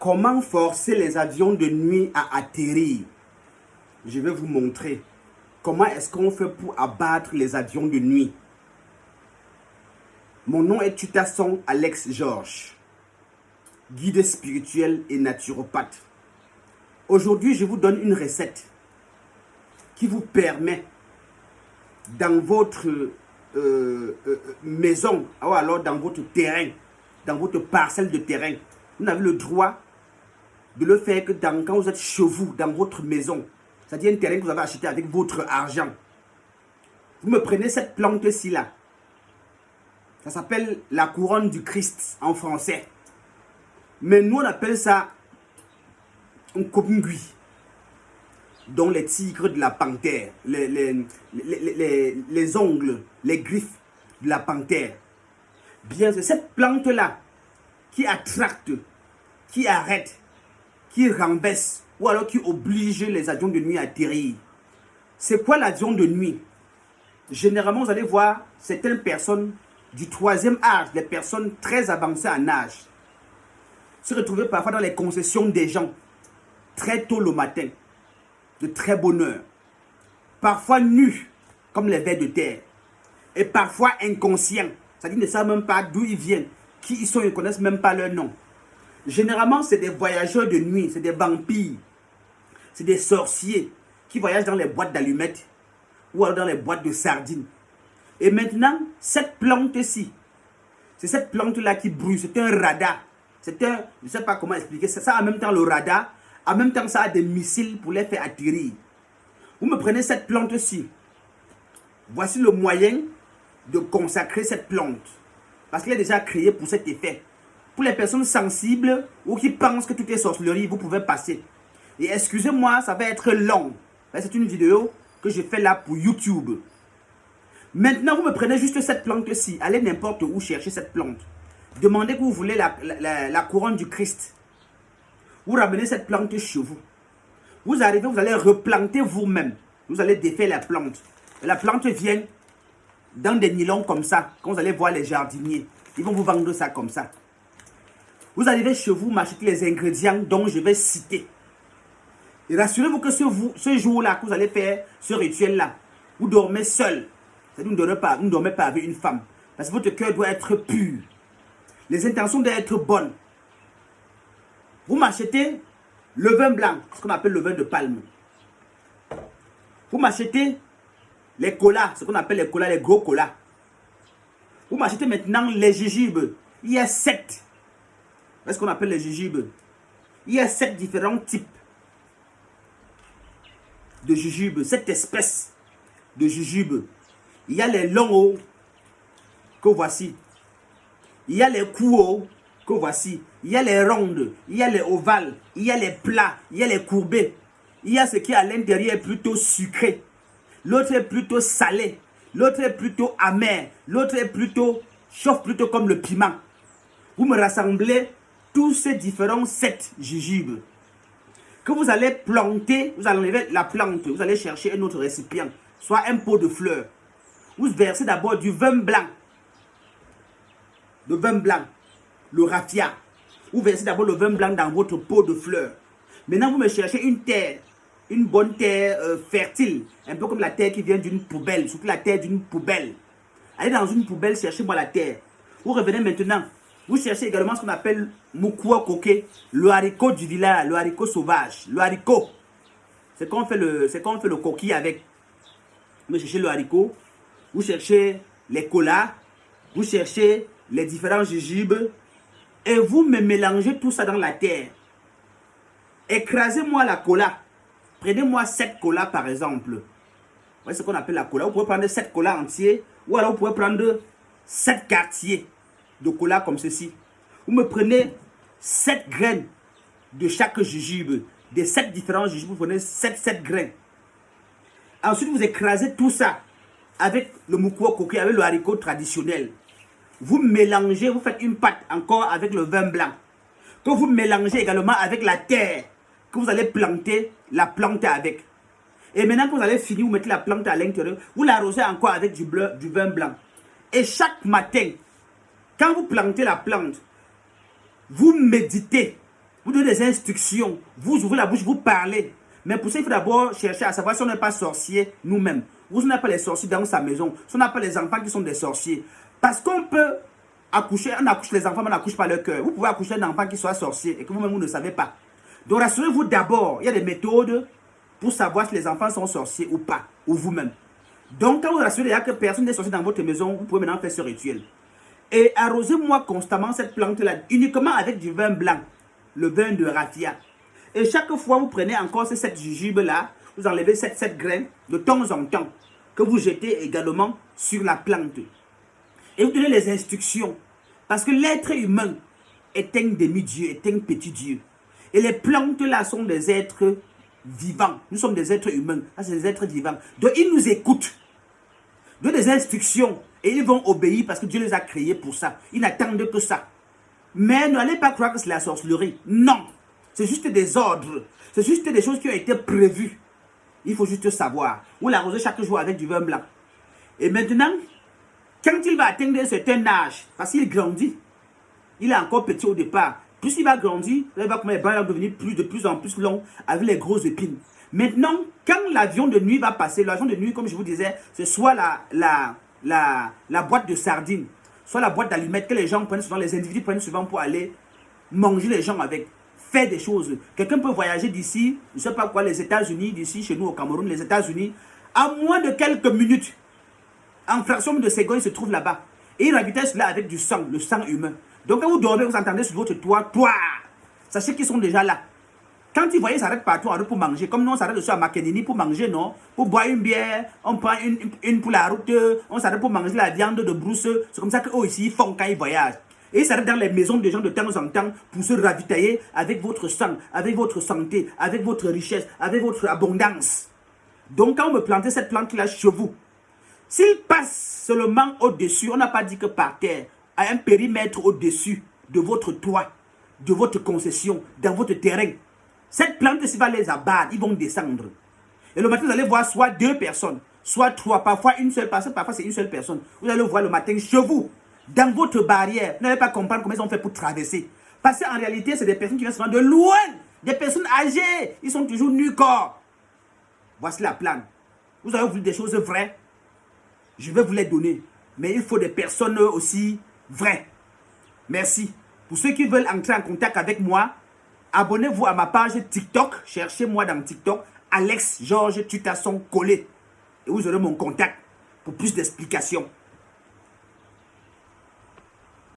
Comment forcer les avions de nuit à atterrir? Je vais vous montrer. Comment est-ce qu'on fait pour abattre les avions de nuit? Mon nom est Tutasson Alex Georges, guide spirituel et naturopathe. Aujourd'hui, je vous donne une recette qui vous permet, dans votre maison, ou alors dans votre terrain, dans votre parcelle de terrain, vous n'avez le droit de le faire que quand vous êtes chez vous, dans votre maison. C'est-à-dire un terrain que vous avez acheté avec votre argent. Vous me prenez cette plante-ci là. Ça s'appelle la couronne du Christ en français. Mais nous on appelle ça un kopngui. Dont les tigres de la panthère, les ongles, les griffes de la panthère. Bien, c'est cette plante-là qui attracte, qui arrête, qui renverse ou alors qui oblige les avions de nuit à atterrir. C'est quoi l'avion de nuit? Généralement, vous allez voir certaines personnes du troisième âge, des personnes très avancées en âge, se retrouver parfois dans les concessions des gens, très tôt le matin, de très bonne heure, parfois nus comme les vers de terre, et parfois inconscients, c'est-à-dire qu'ils ne savent même pas d'où ils viennent, qui ils sont, ils ne connaissent même pas leur nom. Généralement, c'est des voyageurs de nuit, c'est des vampires, c'est des sorciers qui voyagent dans les boîtes d'allumettes ou alors dans les boîtes de sardines. Et maintenant, cette plante-ci, c'est cette plante-là qui brûle, c'est un radar. C'est un, je ne sais pas comment expliquer, c'est ça en même temps le radar, en même temps ça a des missiles pour les faire atterrir. Vous me prenez cette plante-ci, voici le moyen de consacrer cette plante. Parce qu'il est déjà créé pour cet effet. Pour les personnes sensibles ou qui pensent que tout est sorcellerie, vous pouvez passer. Et excusez-moi, ça va être long. C'est une vidéo que je fais là pour YouTube. Maintenant, vous me prenez juste cette plante-ci. Allez n'importe où chercher cette plante. Demandez que vous voulez la couronne du Christ. Vous ramenez cette plante chez vous. Vous arrivez, vous allez replanter vous-même. Vous allez défaire la plante. Et la plante vient dans des nylons comme ça. Quand vous allez voir les jardiniers, ils vont vous vendre ça comme ça. Vous arrivez chez vous, m'achetez les ingrédients dont je vais citer. Et rassurez-vous que ce jour-là, que vous allez faire ce rituel-là, vous dormez seul. C'est-à-dire que vous ne dormez pas avec une femme. Parce que votre cœur doit être pur. Les intentions doivent être bonnes. Vous m'achetez le vin blanc, ce qu'on appelle le vin de palme. Vous m'achetez les colas, ce qu'on appelle les colas, les gros colas. Vous m'achetez maintenant les jujubes. Il y a 7. Qu'est-ce qu'on appelle les jujubes? Il y a 7 différents types de jujubes, 7 espèces de jujubes. Il y a les longs hauts que voici. Il y a les coups hauts que voici. Il y a les rondes, il y a les ovales, il y a les plats, il y a les courbés. Il y a ce qui à l'intérieur est plutôt sucré. L'autre est plutôt salé. L'autre est plutôt amer. L'autre est plutôt, chauffe plutôt comme le piment. Vous me rassemblez tous ces différents 7 jujubes que vous allez planter. Vous allez enlever la plante. Vous allez chercher un autre récipient, soit un pot de fleurs. Vous versez d'abord du vin blanc. Le vin blanc, le raffia. Vous versez d'abord le vin blanc dans votre pot de fleurs. Maintenant, vous me cherchez une terre, une bonne terre fertile, un peu comme la terre qui vient d'une poubelle, surtout la terre d'une poubelle. Allez dans une poubelle, cherchez-moi la terre. Vous revenez maintenant. Vous cherchez également ce qu'on appelle mukwa koke, le haricot du village, le haricot sauvage, le haricot. C'est quand on fait le coquille avec. Vous cherchez le haricot, vous cherchez les colas, vous cherchez les différents jujubes et vous me mélangez tout ça dans la terre. Écrasez-moi la cola. Prenez-moi 7 colas par exemple. Voyez ce qu'on appelle la cola. Vous pouvez prendre 7 colas entiers ou alors vous pouvez prendre 7 quartiers de cola comme ceci. Vous me prenez 7 graines de chaque jujube. Des 7 différents jujubes, vous prenez 7 grains. Ensuite, vous écrasez tout ça avec le mukwa koke, avec le haricot traditionnel. Vous mélangez, vous faites une pâte encore avec le vin blanc. Que vous mélangez également avec la terre que vous allez planter la plante avec. Et maintenant que vous allez finir, vous mettez la plante à l'intérieur, vous l'arrosez encore avec du vin blanc. Et chaque matin, quand vous plantez la plante, vous méditez Vous donnez des instructions. Vous ouvrez la bouche, vous parlez. Mais pour ça, il faut d'abord chercher à savoir si on n'est pas sorcier nous-mêmes. Ou si on n'a pas les sorciers dans sa maison. Si on n'a pas les enfants qui sont des sorciers. Parce qu'on peut accoucher, on accouche les enfants, mais on n'accouche pas leur cœur. Vous pouvez accoucher un enfant qui soit sorcier et que vous-même vous ne savez pas. Donc rassurez-vous d'abord, il y a des méthodes pour savoir si les enfants sont sorciers ou pas, ou vous-même. Donc quand vous rassurez que personne n'est sorcier dans votre maison, vous pouvez maintenant faire ce rituel. Et arrosez-moi constamment cette plante-là, uniquement avec du vin blanc, le vin de raffia. Et chaque fois, vous prenez encore ces 7 jujubes-là, vous enlevez 7 graines de temps en temps, que vous jetez également sur la plante. Et vous donnez les instructions. Parce que l'être humain est un demi-dieu, est un petit dieu. Et les plantes-là sont des êtres vivants. Nous sommes des êtres humains. Ça, c'est des êtres vivants. Donc, ils nous écoutent. Donnez des instructions. Et ils vont obéir parce que Dieu les a créés pour ça. Ils n'attendent que ça. Mais n'allez pas croire que c'est la sorcellerie. Non. C'est juste des ordres. C'est juste des choses qui ont été prévues. Il faut juste savoir. Vous l'arrosez chaque jour avec du vin blanc. Et maintenant, quand il va atteindre un certain âge, parce qu'il grandit, il est encore petit au départ. Plus il va grandir, il va devenir de plus en plus long avec les grosses épines. Maintenant, quand l'avion de nuit va passer, l'avion de nuit, comme je vous disais, c'est soit la boîte de sardines, soit la boîte d'allumettes que les gens prennent souvent, les individus prennent souvent pour aller manger les gens avec, faire des choses. Quelqu'un peut voyager d'ici, je ne sais pas quoi, les États-Unis, d'ici chez nous au Cameroun, les États-Unis, à moins de quelques minutes. En fraction de secondes, il se trouve là-bas. Et il ravitaille cela avec du sang, le sang humain. Donc quand vous dormez, vous entendez sur votre toit, sachez qu'ils sont déjà là. Quand ils voient, ils s'arrêtent partout en route pour manger. Comme nous, on s'arrête aussi à Makenini pour manger, non? Pour boire une bière, on prend une pour la route, on s'arrête pour manger la viande de brousse. C'est comme ça qu'eux ici, ils font quand ils voyagent. Et ils s'arrêtent dans les maisons des gens de temps en temps pour se ravitailler avec votre sang, avec votre santé, avec votre richesse, avec votre abondance. Donc quand on me plantait cette plante-là chez vous, s'il passe seulement au-dessus, on n'a pas dit que par terre, à un périmètre au-dessus de votre toit, de votre concession, dans votre terrain, cette plante-ci va les abattre, ils vont descendre. Et le matin, vous allez voir soit 2 personnes, soit 3, parfois une seule personne, parfois c'est une seule personne. Vous allez voir le matin chez vous, dans votre barrière. Vous n'allez pas comprendre comment ils ont fait pour traverser. Parce qu'en réalité, c'est des personnes qui viennent souvent de loin, des personnes âgées, ils sont toujours nus corps. Voici la plante. Vous avez voulu des choses vraies, je vais vous les donner. Mais il faut des personnes aussi vraies. Merci. Pour ceux qui veulent entrer en contact avec moi, abonnez-vous à ma page TikTok. Cherchez-moi dans TikTok. Alex Georges Tutasson Collé. Et vous aurez mon contact pour plus d'explications.